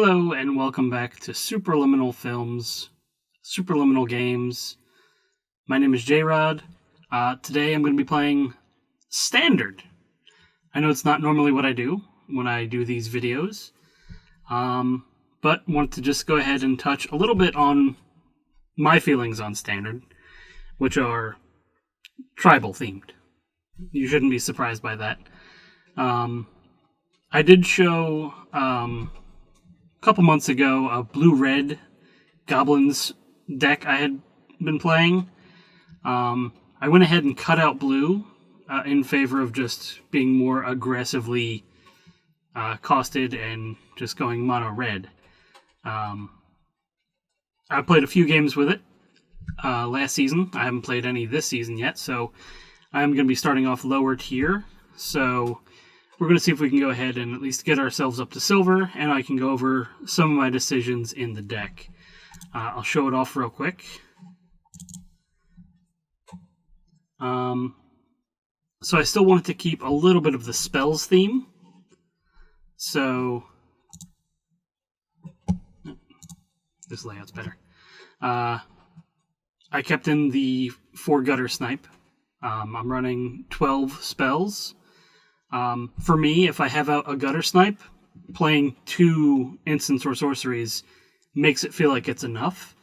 Hello and welcome back to Superliminal Films, Superliminal Games. My name is Jayrod. Today I'm going to be playing Standard. I know it's not normally what I do when I do these videos, but want to just go ahead and touch a little bit on my feelings on Standard, which are tribal themed. You shouldn't be surprised by that. I did show a couple months ago a blue-red Goblins deck I had been playing. I went ahead and cut out blue in favor of just being more aggressively costed and just going mono-red. I played a few games with it last season. I haven't played any this season yet, so I'm going to be starting off lower tier. So we're going to see if we can go ahead and at least get ourselves up to silver, and I can go over some of my decisions in the deck. I'll show it off real quick. So I still wanted to keep a little bit of the spells theme. So this layout's better. I kept in the 4 gutter snipe. I'm running 12 spells. For me, if I have out a gutter snipe, playing 2 instants or sorceries makes it feel like it's enough.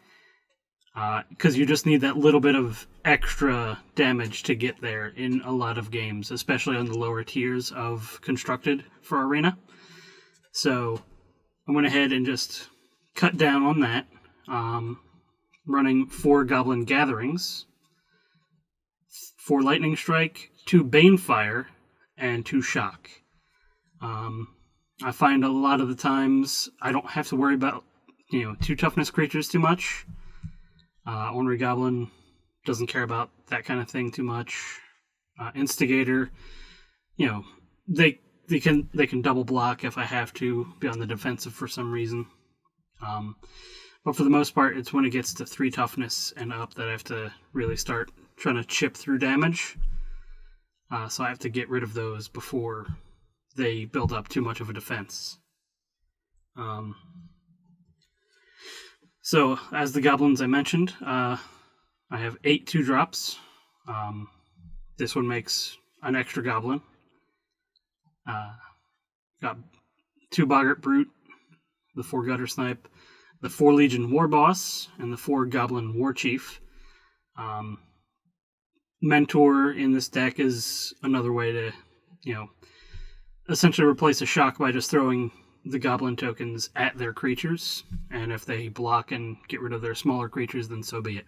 Because you just need that little bit of extra damage to get there in a lot of games, especially on the lower tiers of Constructed for Arena. So I went ahead and just cut down on that, running 4 Goblin Gatherings, 4 Lightning Strike, 2 Banefire, and 2 Shock. I find a lot of the times I don't have to worry about 2 toughness creatures too much. Ornery Goblin doesn't care about that kind of thing too much. Instigator, they can double block if I have to be on the defensive for some reason. But for the most part, it's when it gets to 3 toughness and up that I have to really start trying to chip through damage. So I have to get rid of those before they build up too much of a defense. So, as the goblins I mentioned, I have 8 2-drops. This one makes an extra goblin. Got 2 Boggart Brute, the 4 Gutter Snipe, the 4 Legion War Boss, and the 4 Goblin War Chief. Mentor in this deck is another way to, essentially replace a shock by just throwing the goblin tokens at their creatures, and if they block and get rid of their smaller creatures, then so be it.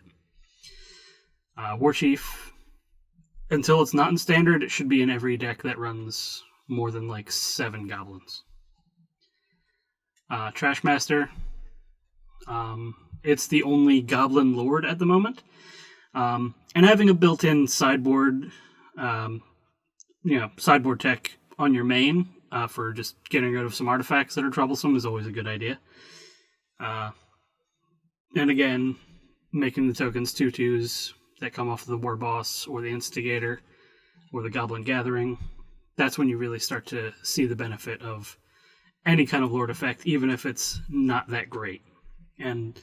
War Chief, until it's not in Standard, it should be in every deck that runs more than 7 goblins. Trashmaster, it's the only Goblin Lord at the moment. And having a built-in sideboard, sideboard tech on your main for just getting rid of some artifacts that are troublesome is always a good idea. And again, making the tokens 2/2s that come off of the War Boss or the Instigator or the Goblin Gathering, that's when you really start to see the benefit of any kind of Lord effect, even if it's not that great. And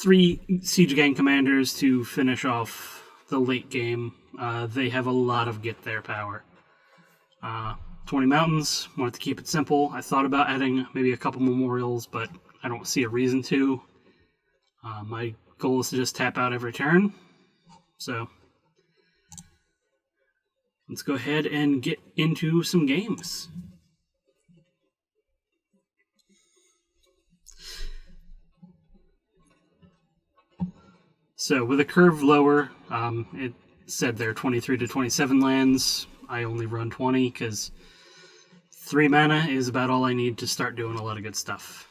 3 Siege Gang Commanders to finish off the late game. They have a lot of get there power. 20 Mountains, wanted to keep it simple. I thought about adding maybe a couple Memorials, but I don't see a reason to. My goal is to just tap out every turn. So let's go ahead and get into some games. So with a curve lower, it said there 23 to 27 lands. I only run 20 because 3 mana is about all I need to start doing a lot of good stuff.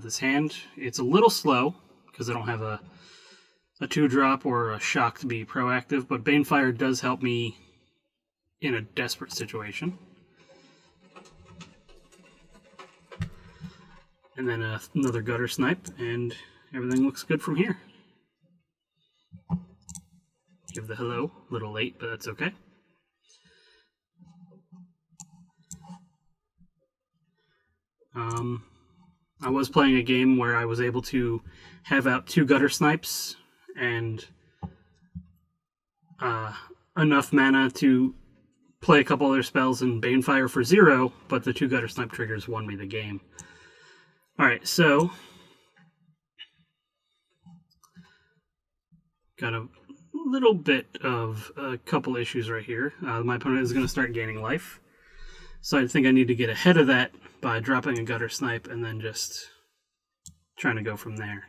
This hand, it's a little slow because I don't have a 2-drop or a shock to be proactive, but Banefire does help me in a desperate situation. And then another Gutter Snipe, and everything looks good from here. Give the hello, a little late, but that's okay. I was playing a game where I was able to have out 2 gutter snipes and enough mana to play a couple other spells and Banefire for 0, but the 2 gutter snipe triggers won me the game. Alright, so got a little bit of a couple issues right here. My opponent is going to start gaining life. So I think I need to get ahead of that by dropping a gutter snipe and then just trying to go from there.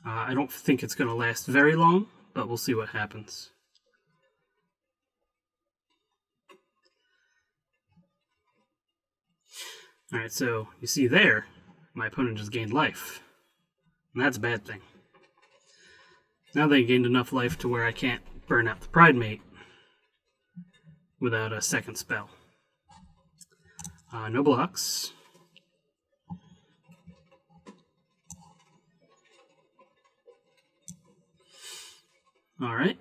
I don't think it's going to last very long, but we'll see what happens. Alright, so you see there, my opponent just gained life. And that's a bad thing. Now they gained enough life to where I can't burn out the Pride Mate without a second spell. No blocks. Alright,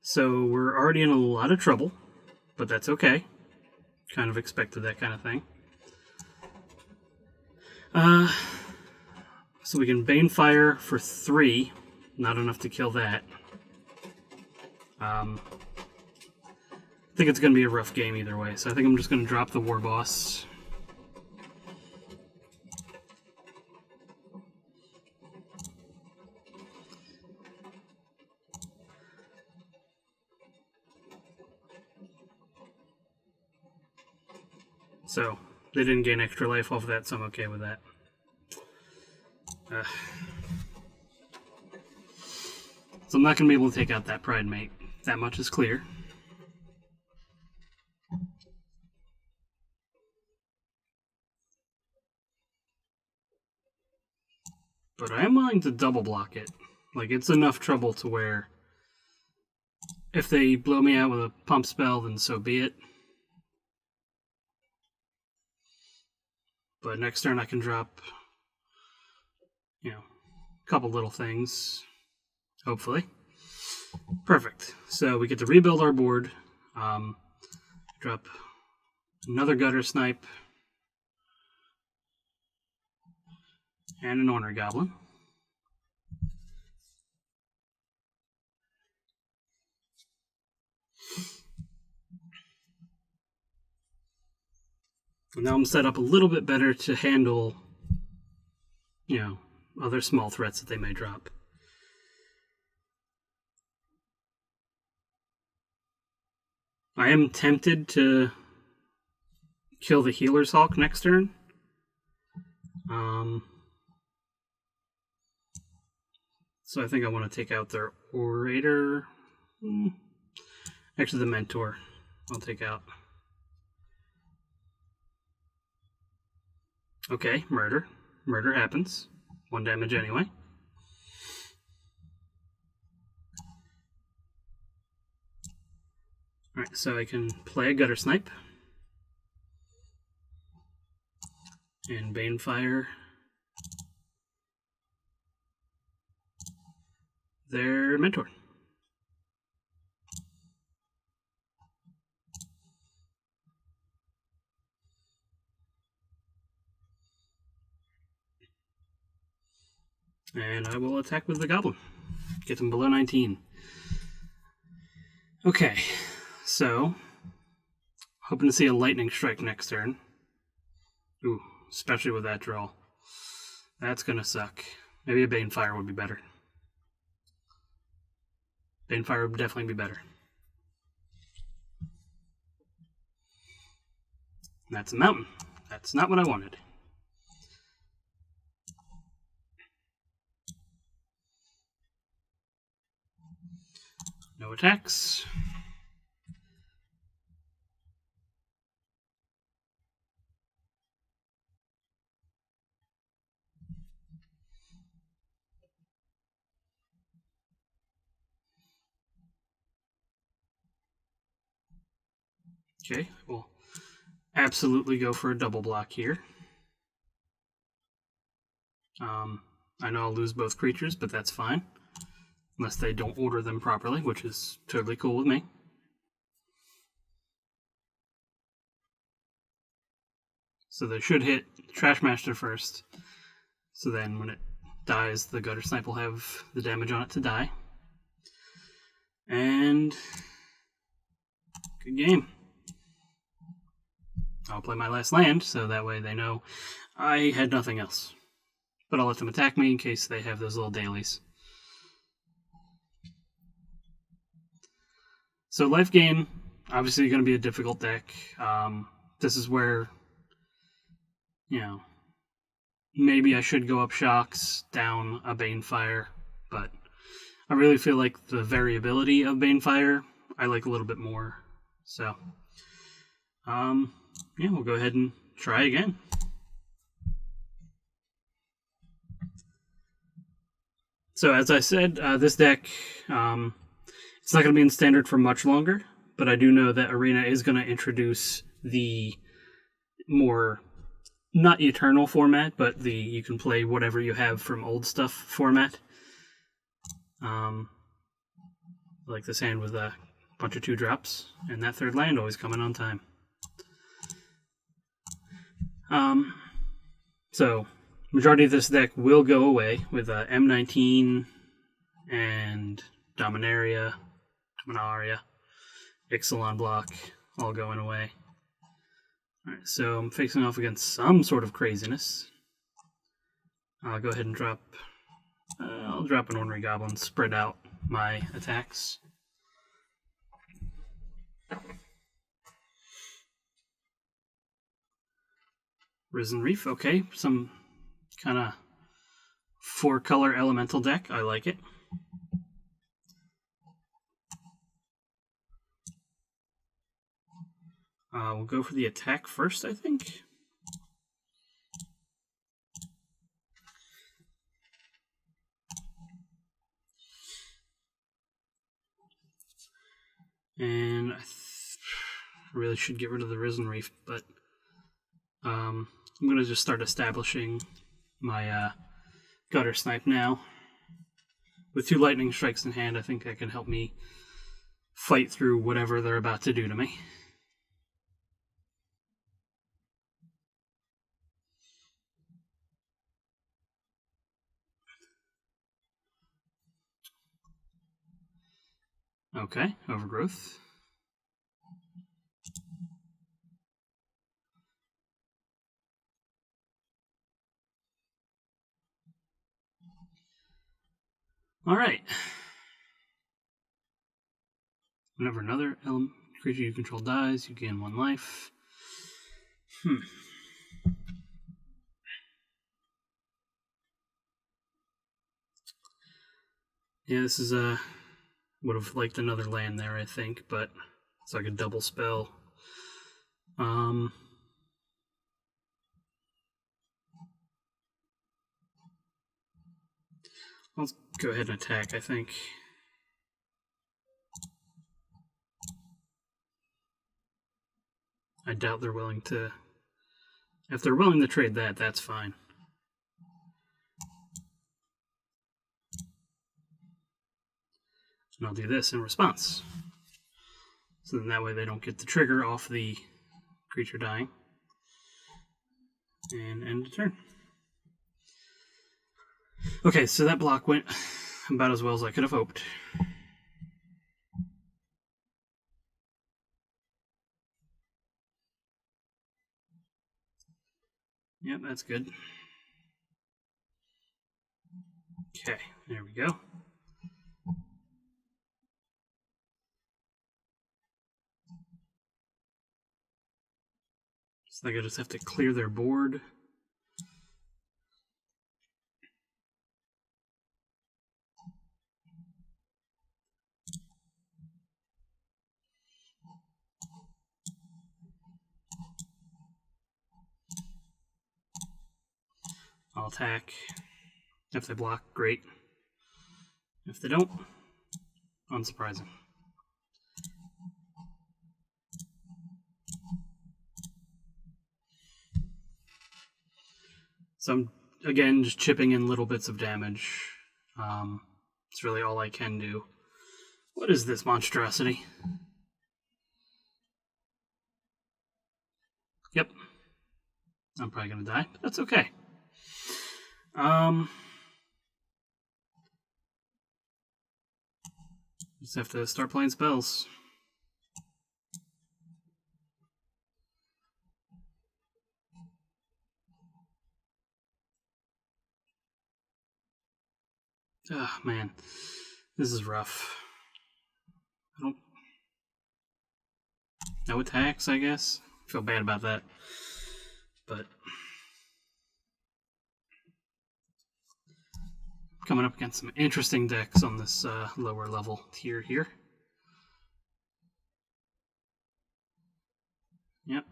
so we're already in a lot of trouble, but that's okay. Kind of expected that kind of thing. So we can Banefire for 3. Not enough to kill that. I think it's going to be a rough game either way, so I think I'm just going to drop the War Boss. So, they didn't gain extra life off of that, so I'm okay with that. So I'm not going to be able to take out that Pride Mate. That much is clear. But I am willing to double block it. Like, it's enough trouble to where if they blow me out with a pump spell, then so be it. But next turn I can drop, a couple little things. Hopefully. Perfect. So we get to rebuild our board. Drop another Gutter Snipe. And an Ornery Goblin. And now I'm set up a little bit better to handle, other small threats that they may drop. I am tempted to kill the Healer's Hawk next turn. So I think I want to take out their Orator. Actually, the Mentor I'll take out. Okay, murder. Murder happens. 1 damage anyway. Alright, so I can play a Gutter Snipe. And Banefire their Mentor. And I will attack with the Goblin. Get them below 19. Okay, so hoping to see a Lightning Strike next turn. Ooh, especially with that draw. That's gonna suck. Maybe a Banefire would be better. Banefire would definitely be better. That's a mountain. That's not what I wanted. No attacks. Okay, we'll absolutely go for a double block here. I know I'll lose both creatures, but that's fine. Unless they don't order them properly, which is totally cool with me. So they should hit Trash Master first. So then when it dies, the Gutter Snipe will have the damage on it to die. And good game. I'll play my last land, so that way they know I had nothing else. But I'll let them attack me in case they have those little dailies. So life gain, obviously going to be a difficult deck. This is where, maybe I should go up Shocks, down a Banefire, but I really feel like the variability of Banefire I like a little bit more. So, we'll go ahead and try again. So as I said, this deck, it's not going to be in Standard for much longer, but I do know that Arena is going to introduce the more, not Eternal format, but the you can play whatever you have from old stuff format. Like this hand with a bunch of 2-drops, and that third land always coming on time. So majority of this deck will go away with M19 and Dominaria, Ixalan block, all going away. Alright, so I'm facing off against some sort of craziness. I'll go ahead and drop... I'll drop an Ornery Goblin, spread out my attacks. Risen Reef, okay, some kind of 4-color elemental deck. I like it. We'll go for the attack first, I think. And I really should get rid of the Risen Reef, but I'm going to just start establishing my Gutter Snipe now. With 2 Lightning Strikes in hand, I think that can help me fight through whatever they're about to do to me. Okay, Overgrowth. Alright. Whenever another creature you control dies, you gain 1 life. Yeah, this is would have liked another land there, I think, but it's like a double spell. Let's go ahead and attack, I think. I doubt they're willing to... If they're willing to trade that, that's fine. And I'll do this in response. So then that way they don't get the trigger off the creature dying. And end the turn. Okay, so that block went about as well as I could have hoped. Yep, that's good. Okay, there we go. So I just have to clear their board. I'll attack. If they block, great. If they don't, unsurprising. So I'm, again, just chipping in little bits of damage. It's really all I can do. What is this monstrosity? Yep. I'm probably gonna die, but that's okay. Just have to start playing spells. Ah, man. This is rough. No attacks, I guess. I feel bad about that. But coming up against some interesting decks on this lower level tier here. Yep.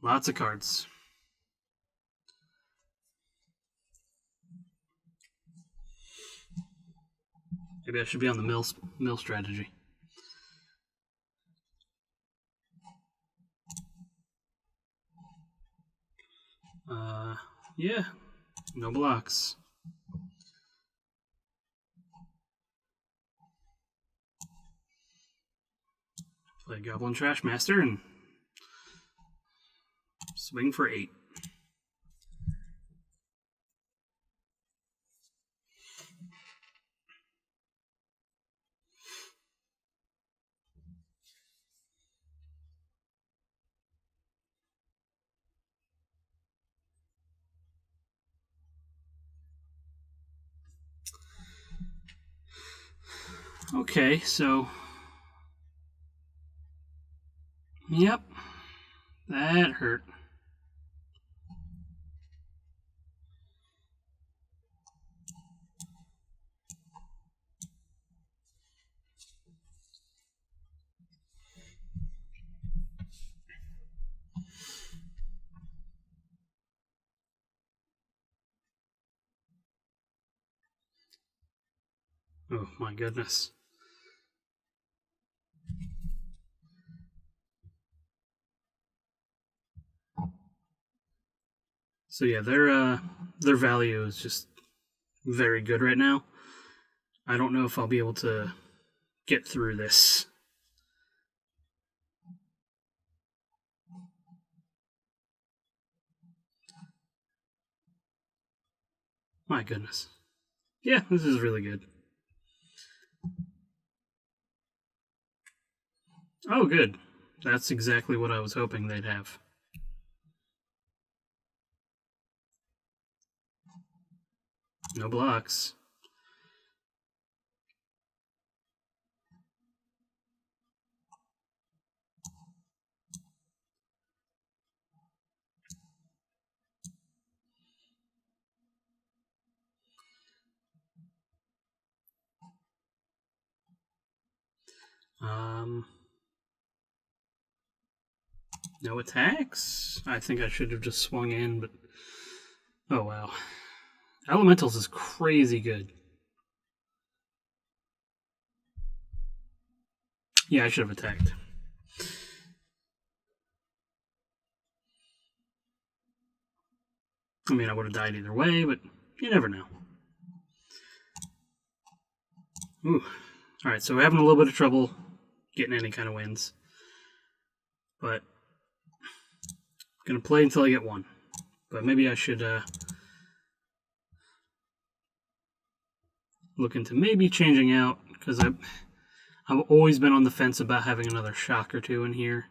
Lots of cards. Maybe I should be on the mill strategy. Yeah. No blocks. Play Goblin Trash Master and swing for 8. Okay, so yep, that hurt. Oh my goodness. So yeah, their value is just very good right now. I don't know if I'll be able to get through this. My goodness. Yeah, this is really good. Oh, good. That's exactly what I was hoping they'd have. No blocks. No attacks? I think I should have just swung in, but... Oh, wow. Elementals is crazy good. Yeah, I should have attacked. I mean, I would have died either way, but you never know. Ooh. Alright, so we're having a little bit of trouble getting any kind of wins. But I'm going to play until I get one. But maybe I should look into maybe changing out, because I've always been on the fence about having another shock or two in here.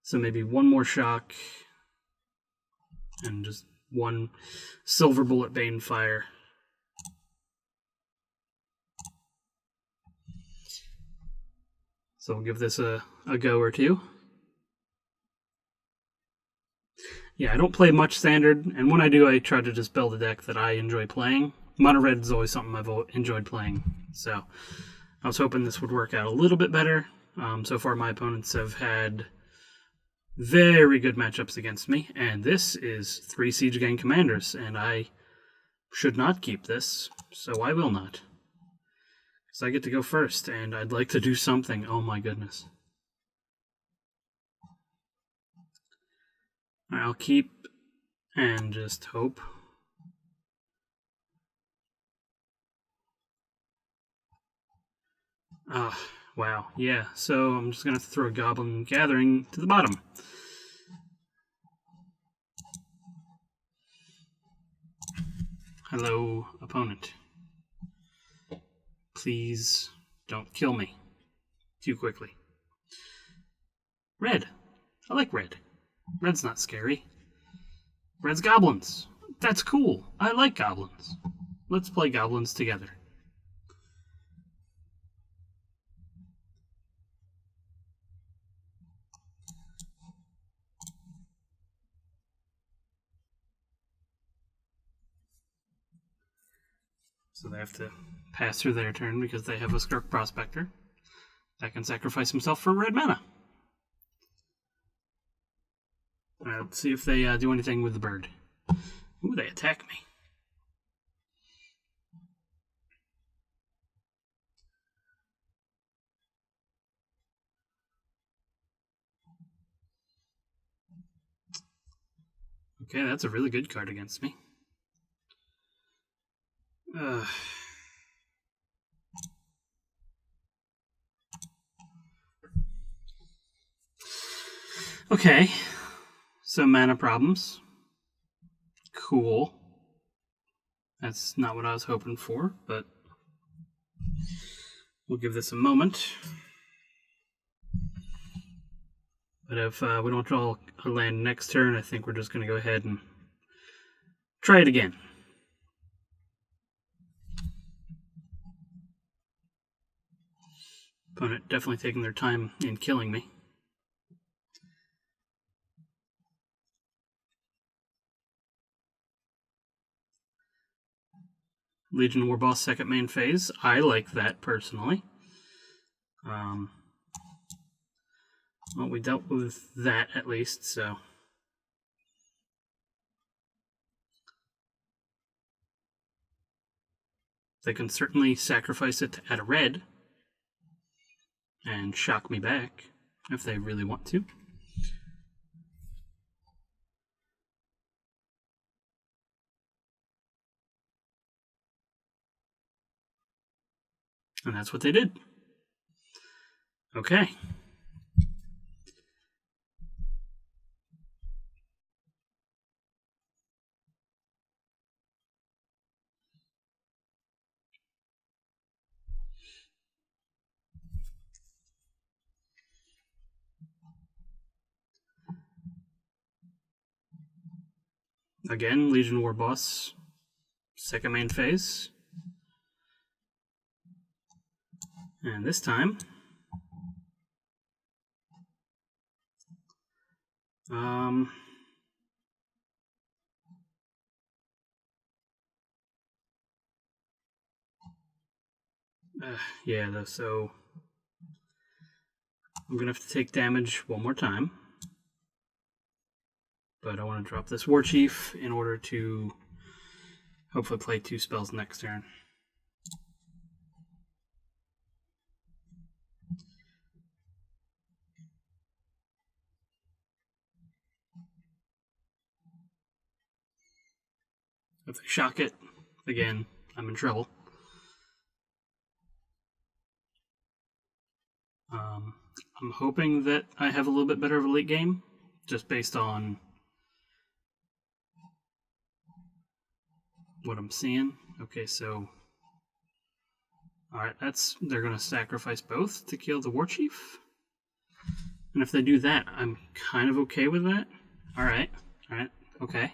So maybe one more shock and just one Silver Bullet Banefire. So we'll give this a go or two. Yeah, I don't play much Standard, and when I do, I try to just build a deck that I enjoy playing. Mono Red is always something I've enjoyed playing, so I was hoping this would work out a little bit better. So far, my opponents have had very good matchups against me, and this is 3 Siege Gang Commanders, and I should not keep this, so I will not. Because I get to go first, and I'd like to do something. Oh my goodness. I'll keep and just hope. Wow. Yeah, so I'm just going to throw a Goblin Gathering to the bottom. Hello, opponent. Please don't kill me too quickly. Red. I like red. Red's not scary. Red's goblins. That's cool. I like goblins. Let's play goblins together. So they have to pass through their turn because they have a Skirk Prospector that can sacrifice himself for red mana. Let's see if they do anything with the bird. Ooh, they attack me. Okay, that's a really good card against me. Okay, so mana problems. Cool. That's not what I was hoping for, but we'll give this a moment. But if we don't draw a land next turn, I think we're just going to go ahead and try it again. Opponent definitely taking their time in killing me. Legion War Boss second main phase. I like that personally. Well, we dealt with that at least, so. They can certainly sacrifice it to add a red and shock me back if they really want to. And that's what they did. Okay. Again, Legion War Boss, second main phase. And this time, yeah, so I'm going to have to take damage one more time. But I want to drop this War Chief in order to hopefully play 2 spells next turn. If I shock it, again, I'm in trouble. I'm hoping that I have a little bit better of a late game, just based on what I'm seeing. Okay, so alright, they're gonna sacrifice both to kill the War Chief. And if they do that, I'm kind of okay with that. Alright, okay.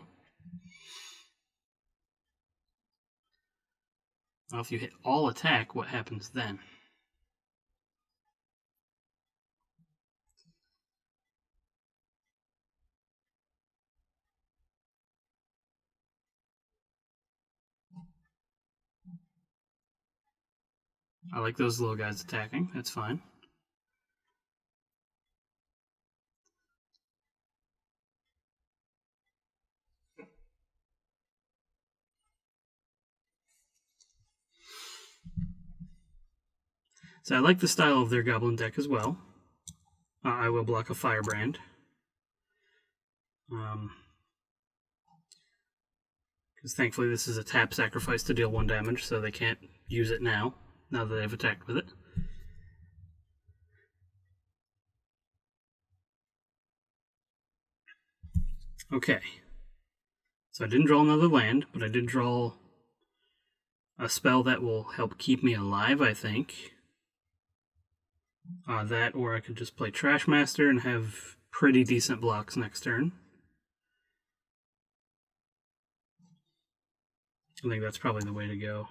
Well, if you hit all attack, what happens then? I like those little guys attacking. That's fine. So I like the style of their Goblin deck as well. I will block a Firebrand. Because thankfully this is a tap sacrifice to deal 1 damage, so they can't use it now that they've attacked with it. Okay. So I didn't draw another land, but I did draw a spell that will help keep me alive, I think. That, or I could just play Trashmaster and have pretty decent blocks next turn. I think that's probably the way to go.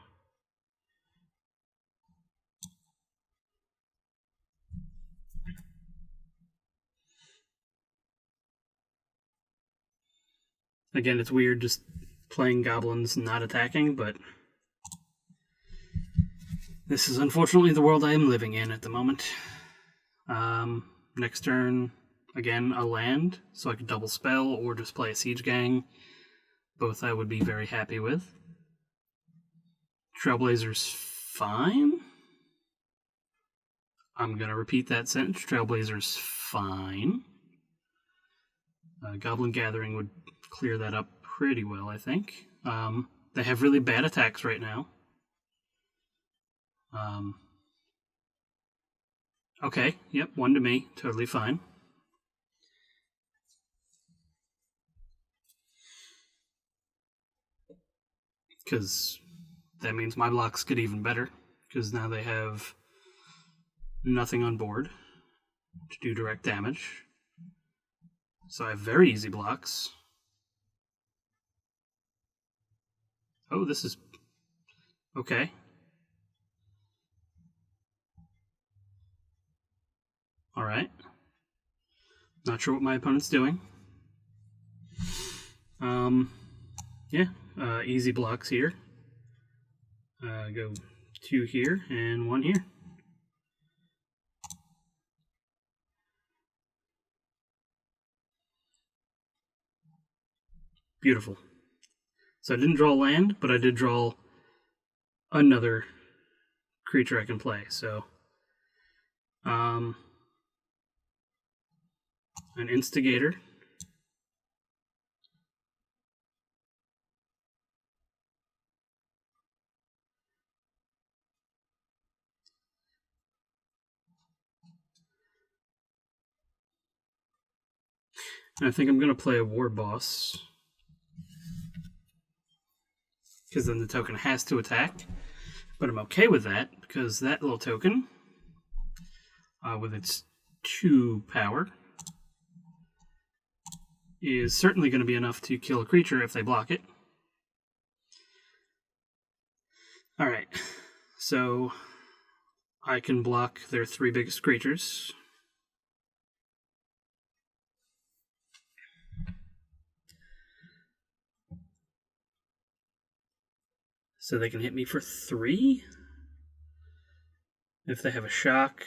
Again, it's weird just playing Goblins and not attacking, but this is unfortunately the world I am living in at the moment. Next turn, again, a land, so I could double spell or just play a Siege Gang. Both I would be very happy with. Trailblazer's fine. I'm going to repeat that sentence. Trailblazer's fine. Goblin Gathering would clear that up pretty well, I think. They have really bad attacks right now. Okay, yep, 1 to me. Totally fine. Because that means my blocks get even better. Because now they have nothing on board to do direct damage. So I have very easy blocks. Oh, this is... okay. Alright. Not sure what my opponent's doing. Yeah, easy blocks here. Go 2 here and 1 here. Beautiful. So I didn't draw land, but I did draw another creature I can play. So, an Instigator. And I think I'm going to play a War Boss, because then the token has to attack. But I'm okay with that, because that little token, with its 2 power, is certainly going to be enough to kill a creature if they block it. Alright, so I can block their 3 biggest creatures. So they can hit me for 3. If they have a shock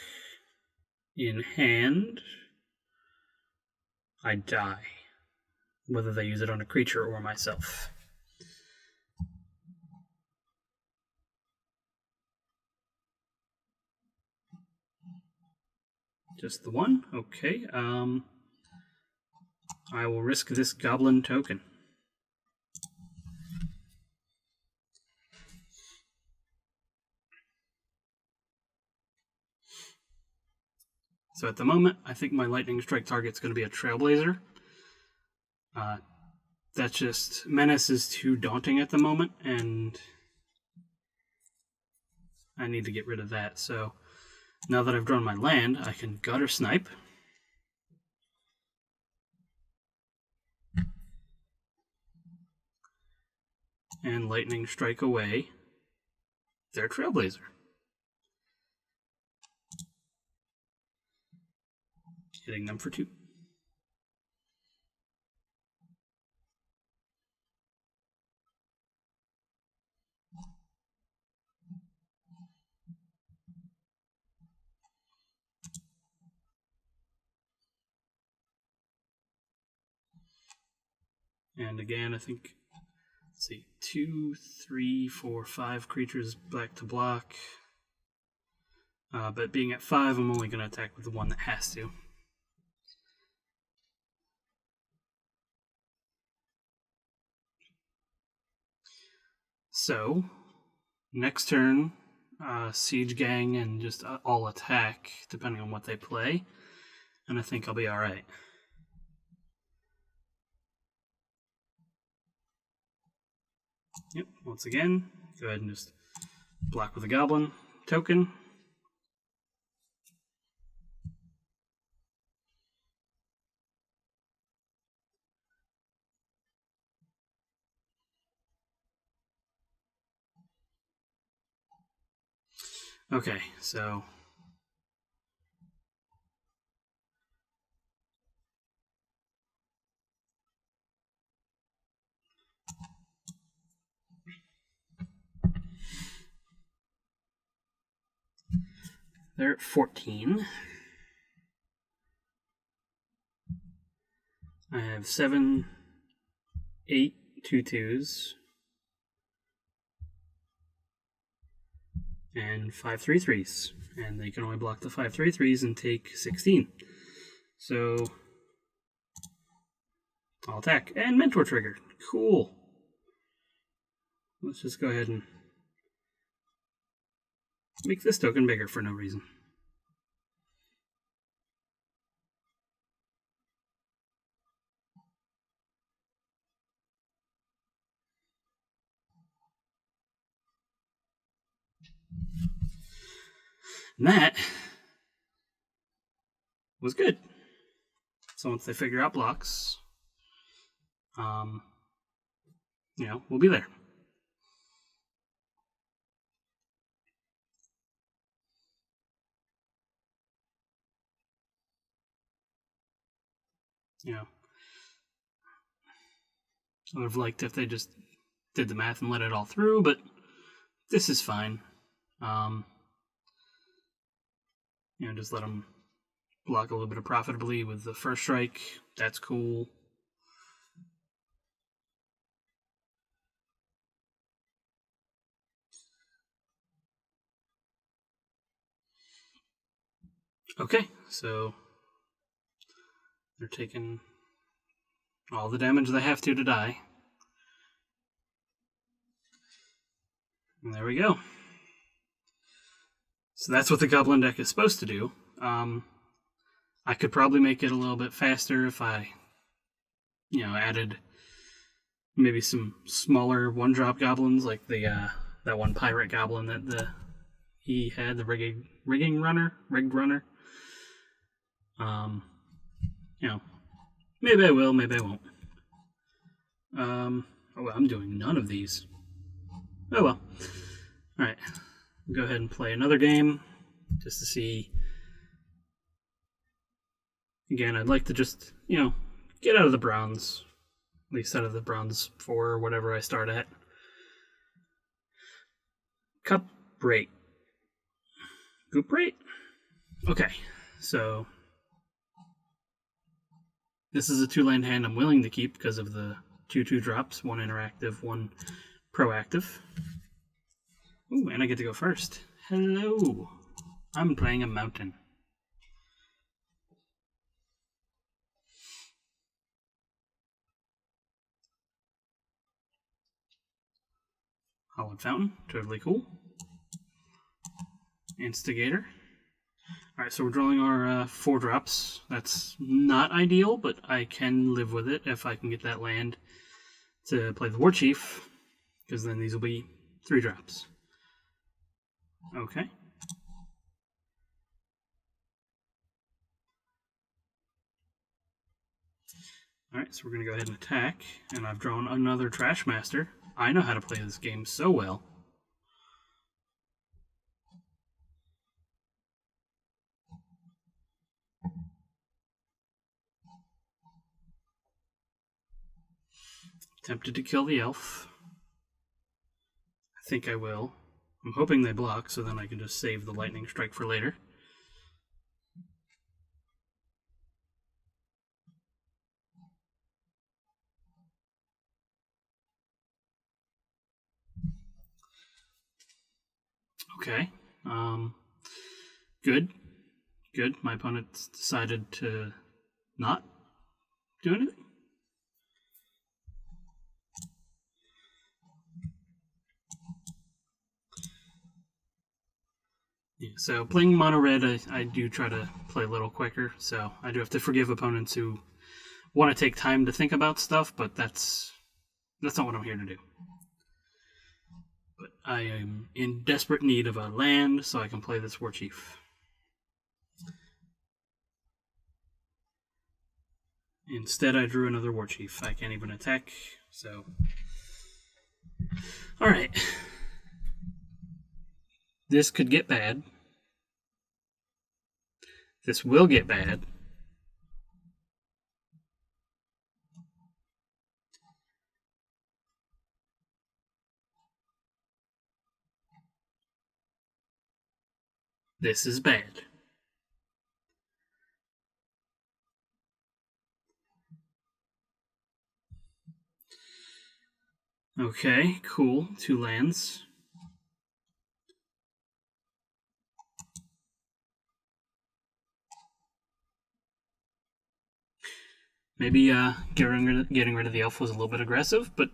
in hand, I die, whether they use it on a creature or myself. Just the 1? Okay. I will risk this Goblin token. So at the moment, I think my Lightning Strike target's going to be a Trailblazer. That's just... Menace is too daunting at the moment, and I need to get rid of that. So now that I've drawn my land, I can Gutter Snipe. And Lightning Strike away their Trailblazer. Hitting them for 2. And again, I think, let's see, 2, 3, 4, 5 creatures back to block. But being at 5, I'm only going to attack with the one that has to. So, next turn, Siege Gang and just all attack, depending on what they play. And I think I'll be alright. Yep, once again, go ahead and just Block with a Goblin token. Okay, so they're at 14. I have 7, 8 2/2s and 5 3/3s, and they can only block the 5 3/3s and take 16. So I'll attack and mentor trigger. Cool. Let's just go ahead and make this token bigger for no reason. And that was good. So once they figure out blocks, we'll be there. I would have liked if they just did the math and let it all through, but this is fine. Just let them block a little bit of profitably with the first strike. That's cool. Okay, so they're taking all the damage they have to die. And there we go. So that's what the Goblin deck is supposed to do. I could probably make it a little bit faster if I, added maybe some smaller one-drop goblins, like the that one pirate goblin that he had, the rigged runner. Maybe I will, maybe I won't. I'm doing none of these. Oh well. Alright. Go ahead and play another game just to see. Again, I'd like to just, get out of the bronze. At least out of the bronze 4 or whatever I start at. Cup rate. Goop rate? Okay, so this is a 2-land hand I'm willing to keep because of the 2/2 drops, 1 interactive, 1 proactive. Ooh, and I get to go first. Hello. I'm playing a mountain. Hollowed Fountain, totally cool. Instigator. Alright, so we're drawing our 4 drops. That's not ideal, but I can live with it if I can get that land to play the War Chief, because then these will be 3 drops. Okay. Alright, so we're going to go ahead and attack, and I've drawn another Trash Master. I know how to play this game so well. Tempted to kill the elf. I think I will. I'm hoping they block, so then I can just save the lightning strike for later. Okay. Good. Good. My opponent decided to not do anything. Yeah, so playing mono red, I do try to play a little quicker, so I do have to forgive opponents who want to take time to think about stuff, but that's not what I'm here to do. But I am in desperate need of a land so I can play this War Chief. Instead, I drew another War Chief. I can't even attack, so... Alright. This could get bad. This will get bad. This is bad. Okay, cool. 2 lands. Maybe getting rid of the elf was a little bit aggressive, but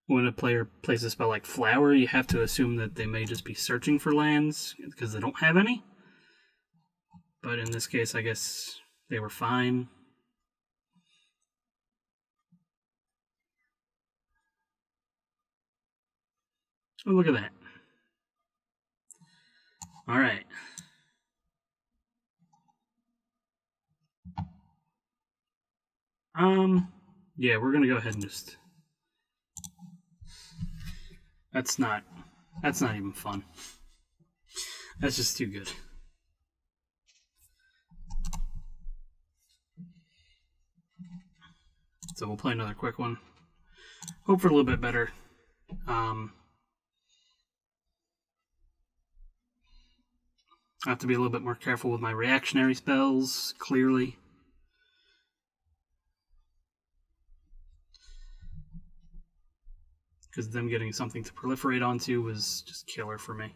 when a player plays a spell like Flower, you have to assume that they may just be searching for lands because they don't have any. But in this case, I guess they were fine. Oh, look at that. Alright. Yeah, we're gonna go ahead and just... That's not even fun. That's just too good. So we'll play another quick one. Hope for a little bit better. I have to be a little bit more careful with my reactionary spells, clearly. Because them getting something to proliferate onto was just killer for me.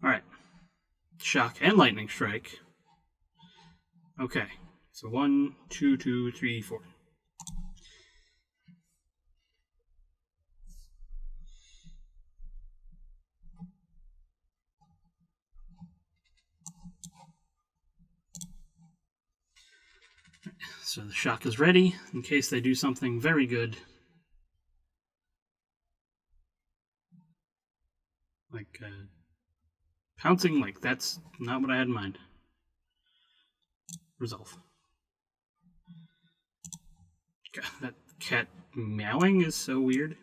Alright. Shock and Lightning Strike. Okay. So 1, 2, 2, 3, 4. So the shock is ready in case they do something very good. Like pouncing, like that's not what I had in mind. Resolve. God, that cat meowing is so weird.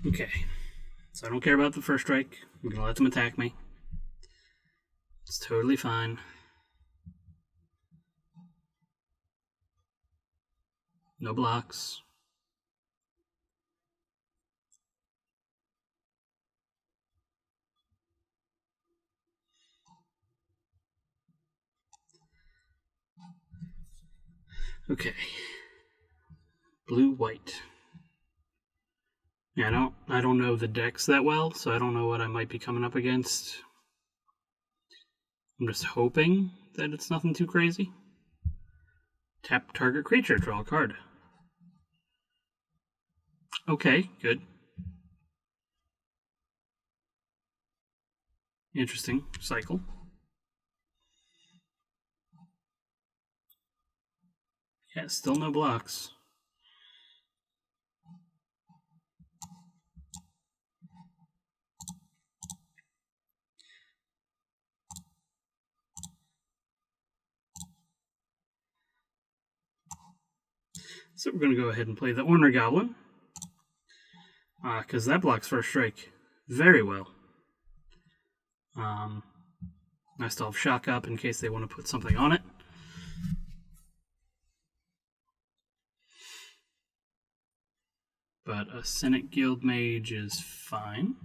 Okay, so I don't care about the first strike. I'm gonna let them attack me. It's totally fine. No blocks. Okay. Blue, white. Yeah, I don't know the decks that well, so I don't know what I might be coming up against. I'm just hoping that it's nothing too crazy. Tap target creature, draw a card. Okay, good. Interesting cycle. Yeah, still no blocks. So we're going to go ahead and play the Orner Goblin. Because that blocks first strike very well. I still have shock up in case they want to put something on it. But a Senate Guild Mage is fine.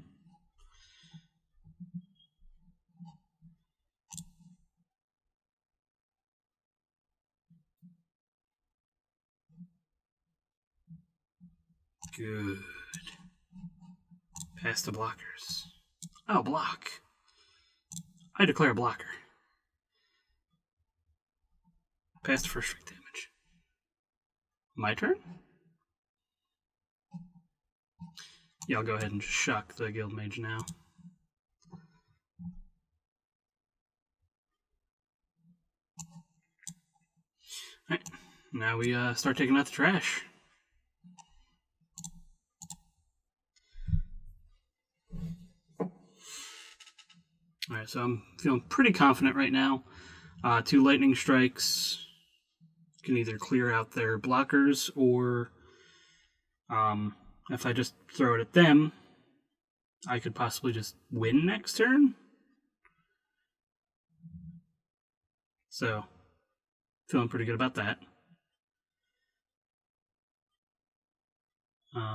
Good. Past the blockers. Oh, block. I declare a blocker. Past first strike damage. My turn? Yeah, I'll go ahead and just shock the Guild Mage now. Alright, now we start taking out the trash. Alright, so I'm feeling pretty confident right now. 2 lightning strikes can either clear out their blockers, or if I just throw it at them, I could possibly just win next turn. So, feeling pretty good about that.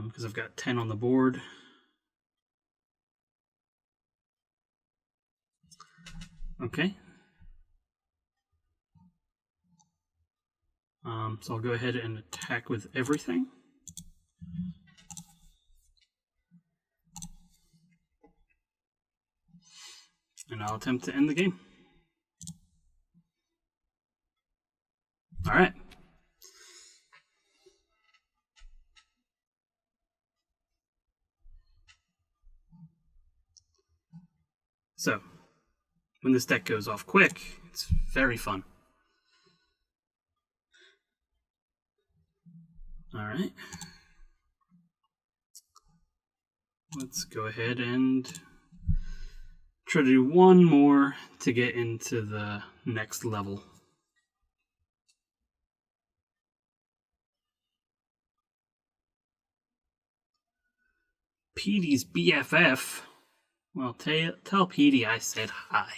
Because I've got 10 on the board. Okay. So I'll go ahead and attack with everything. And I'll attempt to end the game. Alright. So, when this deck goes off quick, it's very fun. Alright. Let's go ahead and try to do one more to get into the next level. Petey's BFF. Well, tell Petey I said hi.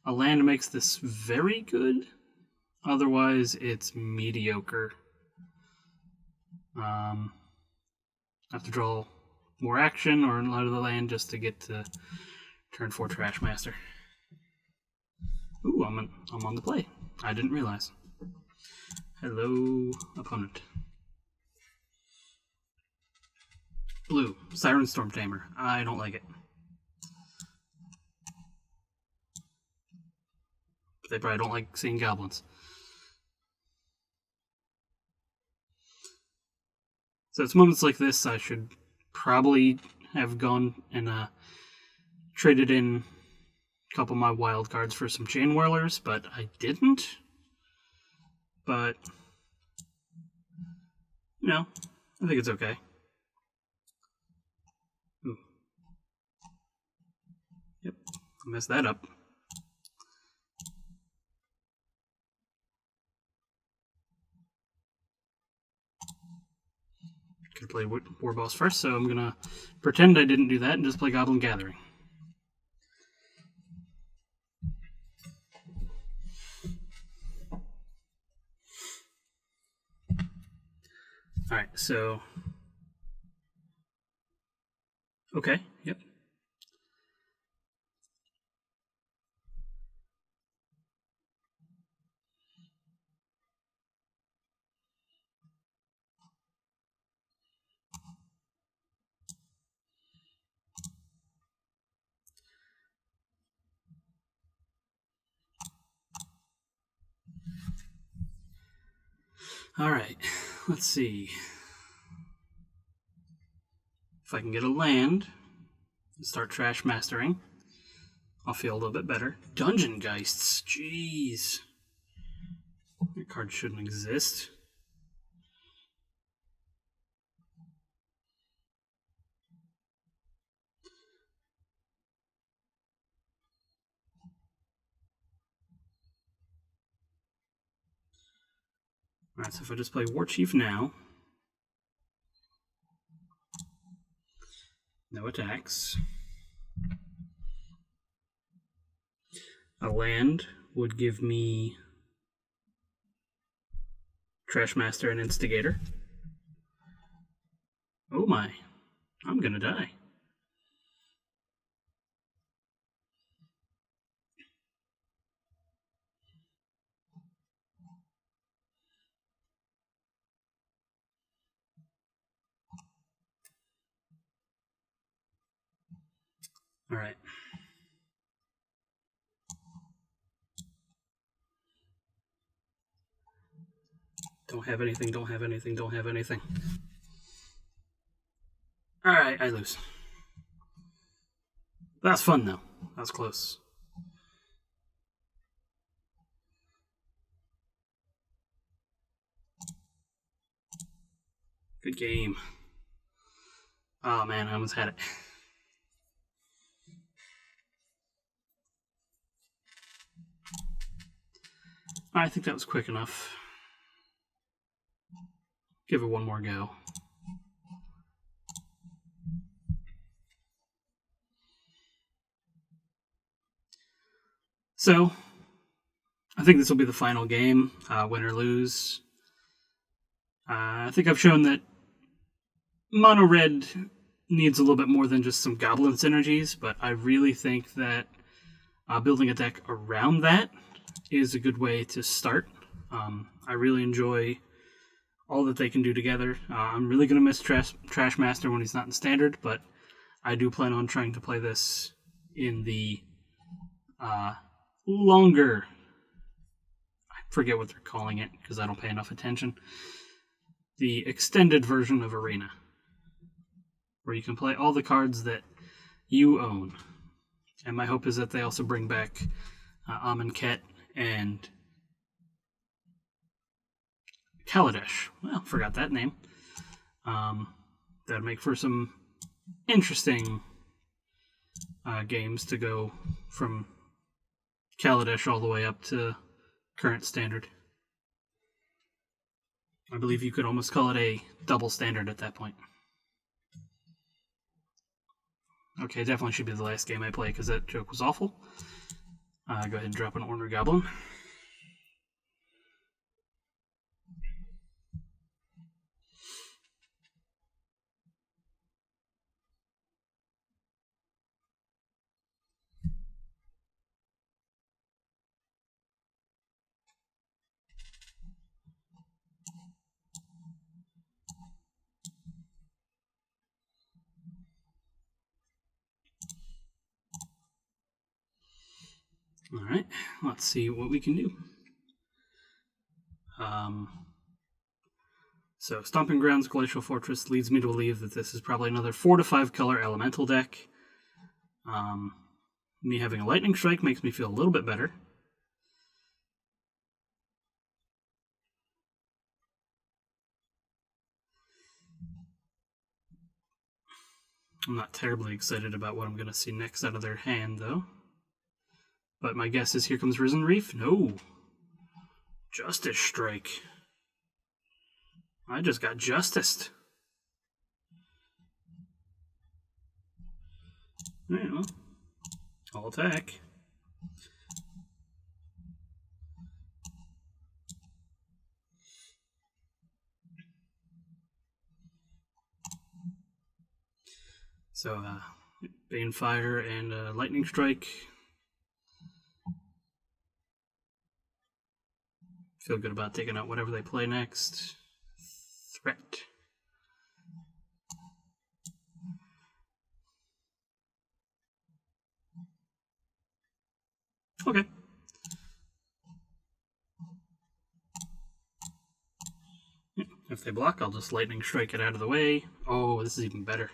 A land makes this very good. Otherwise, it's mediocre. I have to draw more action or a lot of the land just to get to turn 4 Trash Master. Ooh, I'm on the play. I didn't realize. Hello, opponent. Blue, Siren Storm Tamer. I don't like it. But they probably don't like seeing goblins. So it's moments like this I should probably have gone and traded in a couple of my wild cards for some Chain Whirlers, but I didn't. But, you know, I think it's okay. Ooh. Yep, I messed that up. Could play War Boss first, so I'm gonna pretend I didn't do that and just play Goblin Gathering. Alright, so... Okay, yep. Alright, let's see. If I can get a land and start Trash Mastering, I'll feel a little bit better. Dungeon Geists, jeez. That card shouldn't exist. Alright, so if I just play War Chief now, no attacks. A land would give me Trash Master and Instigator. Oh my, I'm gonna die. Alright. Don't have anything, don't have anything, don't have anything. Alright, I lose. That's fun though. That was close. Good game. Oh man, I almost had it. I think that was quick enough. Give it one more go. So, I think this will be the final game, win or lose. I think I've shown that Mono Red needs a little bit more than just some Goblin synergies, but I really think that building a deck around that is a good way to start. I really enjoy all that they can do together. I'm really going to miss Trash Master when he's not in Standard, but I do plan on trying to play this in the longer... I forget what they're calling it because I don't pay enough attention. The extended version of Arena, where you can play all the cards that you own. And my hope is that they also bring back Amonkhet and Kaladesh. Well, forgot that name. That'd make for some interesting games to go from Kaladesh all the way up to current Standard. I believe you could almost call it a double Standard at that point. Okay, definitely should be the last game I play because that joke was awful. Go ahead and drop an Orner Goblin. Alright, let's see what we can do. So, Stomping Grounds, Glacial Fortress leads me to believe that this is probably another 4 to 5 color elemental deck. Me having a Lightning Strike makes me feel a little bit better. I'm not terribly excited about what I'm going to see next out of their hand, though. But my guess is here comes Risen Reef. No. Justice Strike. I just got justiced. Well, I'll attack. So, Banefire and Lightning Strike. Feel good about taking out whatever they play next. Threat. Okay. If they block, I'll just Lightning Strike it out of the way. Oh, this is even better.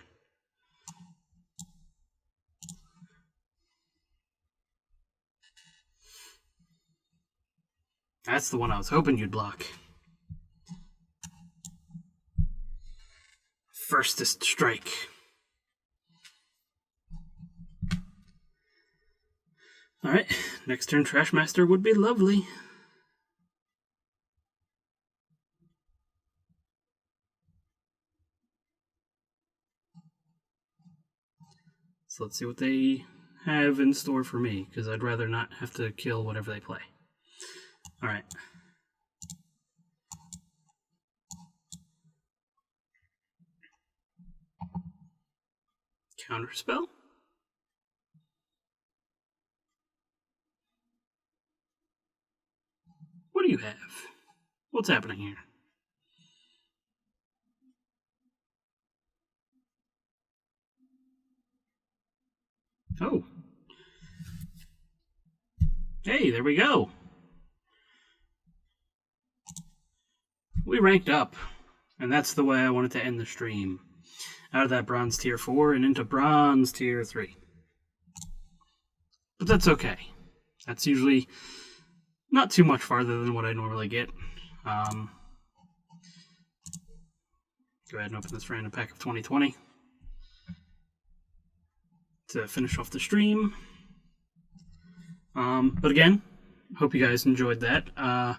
That's the one I was hoping you'd block. Firstest Strike. Alright, next turn Trash Master would be lovely. So let's see what they have in store for me, because I'd rather not have to kill whatever they play. Alright. Counterspell? What do you have? What's happening here? Oh. Hey, there we go. We ranked up, and that's the way I wanted to end the stream. Out of that Bronze Tier 4 and into Bronze Tier 3. But that's okay. That's usually not too much farther than what I normally get. Go ahead and open this random pack of 2020 to finish off the stream. But again, hope you guys enjoyed that. I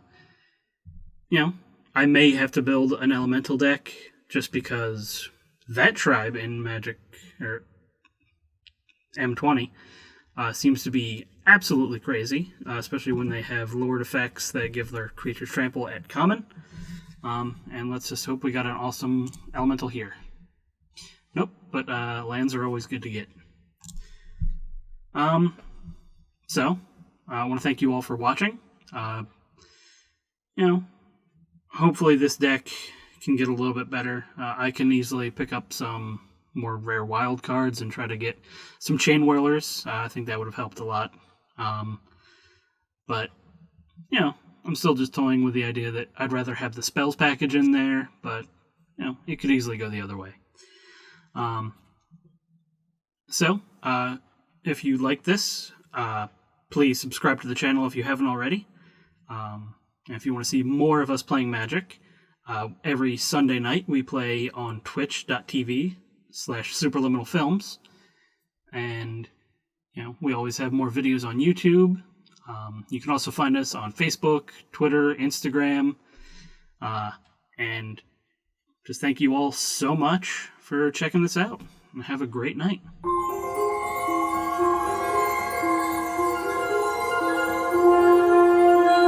may have to build an elemental deck just because that tribe in Magic or M20 seems to be absolutely crazy, especially when they have Lord effects that give their creatures trample at common. And let's just hope we got an awesome elemental here. Nope, but lands are always good to get. So, I want to thank you all for watching. Hopefully this deck can get a little bit better. I can easily pick up some more rare wild cards and try to get some chain whirlers. I think that would have helped a lot. But, I'm still just toying with the idea that I'd rather have the spells package in there, but, it could easily go the other way. So, if you like this, please subscribe to the channel if you haven't already. And if you want to see more of us playing Magic, every Sunday night we play on twitch.tv/superliminalfilms. And, we always have more videos on YouTube. You can also find us on Facebook, Twitter, Instagram. And just thank you all so much for checking this out. And have a great night.